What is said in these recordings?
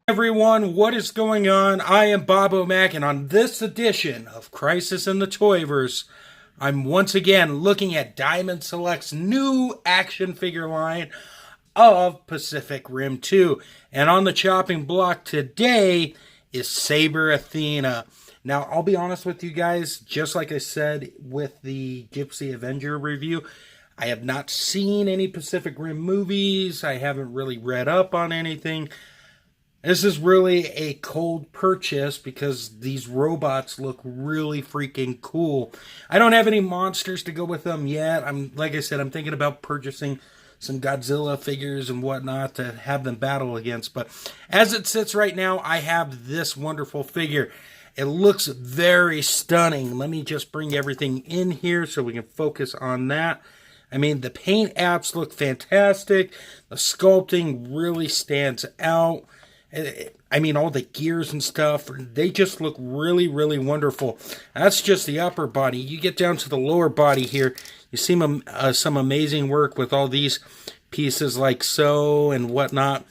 Everyone, what is going on? I am Bob O'Mac, and on this edition of Crisis in the Toyverse, I'm once again looking at Diamond Select's new action figure line of Pacific Rim 2. And on the chopping block today is Saber Athena. Now, I'll be honest with you guys, just like I said with the Gypsy Avenger review, I have not seen any Pacific Rim movies. I haven't really read up on anything. This is really a cold purchase because these robots look really freaking cool. I don't have any monsters to go with them yet. Like I said, I'm thinking about purchasing some Godzilla figures and whatnot to have them battle against. But as it sits right now, I have this wonderful figure. It looks very stunning. Let me just bring everything in here so we can focus on that. I mean, the paint apps look fantastic. The sculpting really stands out. I mean, all the gears and stuff, they just look really, really wonderful. That's just the upper body. You get down to the lower body here, you see some amazing work with all these pieces like so and whatnot.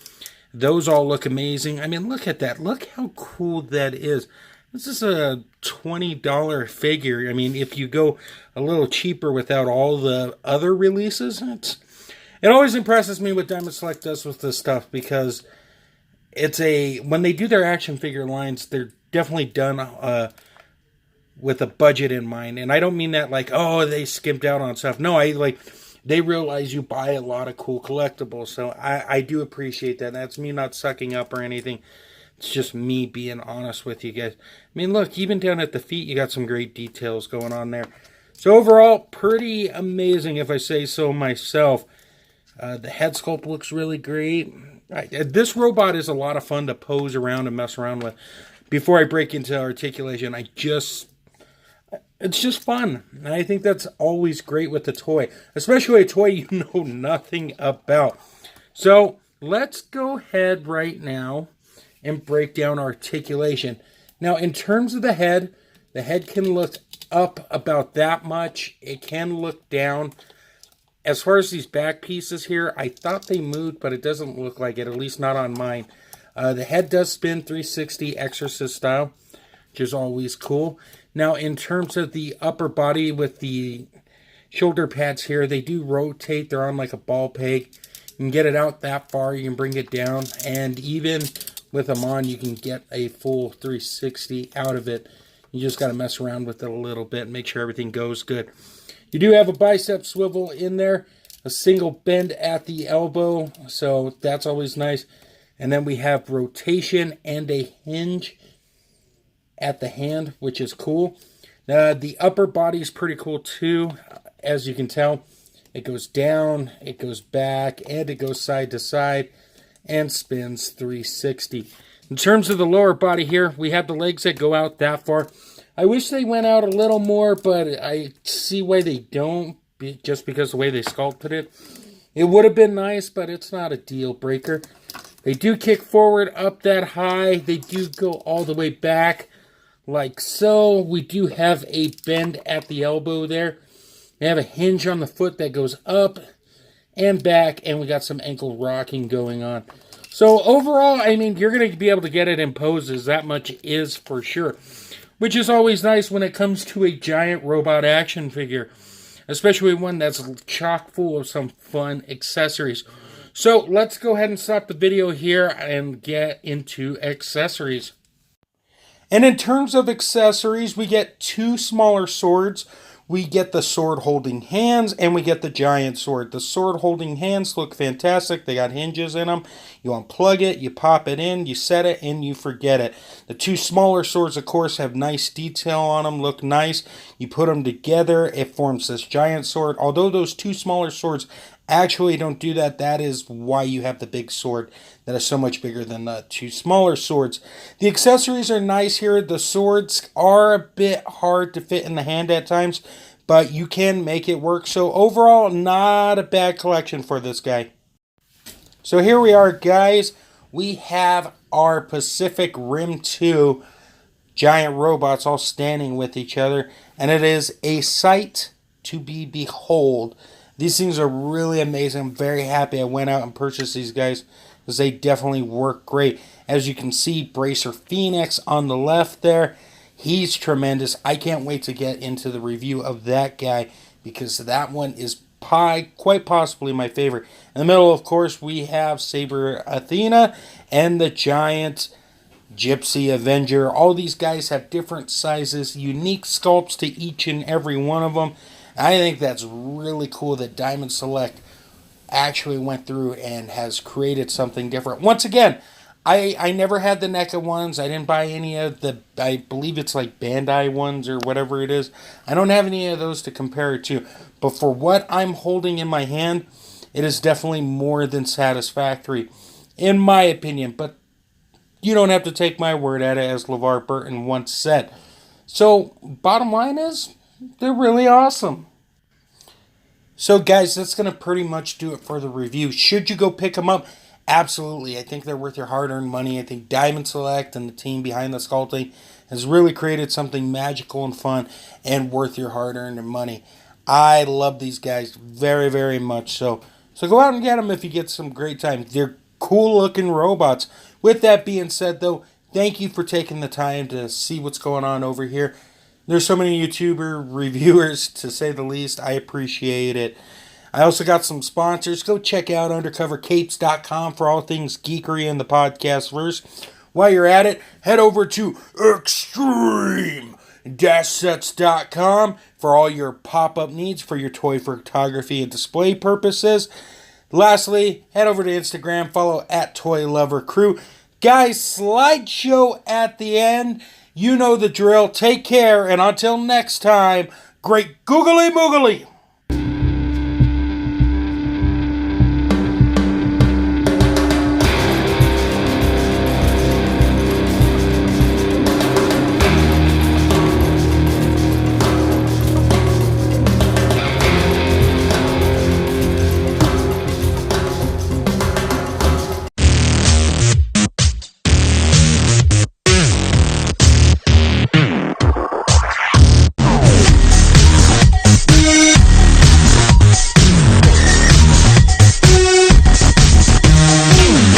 Those all look amazing. I mean, look at that. Look how cool that is. This is a $20 figure. I mean, if you go a little cheaper without all the other releases, it always impresses me what Diamond Select does with this stuff, because when they do their action figure lines, they're definitely done with a budget in mind. And I don't mean that like, oh, they skimped out on stuff. No, they realize you buy a lot of cool collectibles. So I do appreciate that. That's me not sucking up or anything. It's just me being honest with you guys. I mean, look, even down at the feet, you got some great details going on there. So overall, pretty amazing if I say so myself. The head sculpt looks really great. This robot is a lot of fun to pose around and mess around with. Before I break into articulation, it's just fun. And I think that's always great with the toy, especially a toy you know nothing about. So let's go ahead right now and break down articulation. Now, in terms of the head can look up about that much. It can look down. As far as these back pieces here, I thought they moved, but it doesn't look like it, at least not on mine. The head does spin 360 Exorcist style, which is always cool. Now, in terms of the upper body with the shoulder pads here, they do rotate. They're on like a ball peg. You can get it out that far. You can bring it down. And even with them on, you can get a full 360 out of it. You just got to mess around with it a little bit and make sure everything goes good. You do have a bicep swivel in there, a single bend at the elbow, so that's always nice. And then we have rotation and a hinge at the hand, which is cool. The upper body is pretty cool too, as you can tell. It goes down, it goes back, and it goes side to side and spins 360. In terms of the lower body here, we have the legs that go out that far. I wish they went out a little more, but I see why they don't, just because of the way they sculpted it. It would have been nice, but it's not a deal breaker. They do kick forward up that high. They do go all the way back, like so. We do have a bend at the elbow there. We have a hinge on the foot that goes up and back, and we got some ankle rocking going on. So overall, I mean, you're going to be able to get it in poses. That much is for sure. Which is always nice when it comes to a giant robot action figure. Especially one that's chock full of some fun accessories. So let's go ahead and stop the video here and get into accessories. And in terms of accessories, we get two smaller swords. We get the sword holding hands and we get the giant sword. The sword holding hands look fantastic. They got hinges in them. You unplug it, you pop it in, you set it, and you forget it. The two smaller swords, of course, have nice detail on them, look nice. You put them together, it forms this giant sword. Although those two smaller swords actually don't do that, that is why you have the big sword that is so much bigger than the two smaller swords. The accessories are nice here. The swords are a bit hard to fit in the hand at times, but you can make it work. So overall, not a bad collection for this guy. So here we are, guys. We have our Pacific Rim 2 giant robots all standing with each other, and it is a sight to behold. These things are really amazing. I'm very happy I went out and purchased these guys because they definitely work great. As you can see, Bracer Phoenix on the left there. He's tremendous. I can't wait to get into the review of that guy because that one is quite possibly my favorite. In the middle, of course, we have Saber Athena and the giant Gypsy Avenger. All these guys have different sizes, unique sculpts to each and every one of them. I think that's really cool that Diamond Select actually went through and has created something different. Once again, I never had the NECA ones. I didn't buy any of the, I believe it's like Bandai ones or whatever it is. I don't have any of those to compare it to. But for what I'm holding in my hand, it is definitely more than satisfactory, in my opinion. But you don't have to take my word at it, as LeVar Burton once said. So, bottom line is, they're really awesome. So, guys, that's going to pretty much do it for the review. Should you go pick them up? Absolutely. I think they're worth your hard-earned money. I think Diamond Select and the team behind the sculpting has really created something magical and fun and worth your hard-earned money. I love these guys very, very much. So go out and get them if you get some great time. They're cool-looking robots. With that being said, though, thank you for taking the time to see what's going on over here. There's so many YouTuber reviewers, to say the least. I appreciate it. I also got some sponsors. Go check out undercovercapes.com for all things geekery in the podcast verse. While you're at it, head over to extreme-sets.com for all your pop-up needs for your toy photography and display purposes. Lastly, head over to Instagram, follow @ToyLoverCrew. Guys, slideshow at the end. You know the drill. Take care, and until next time, great googly moogly.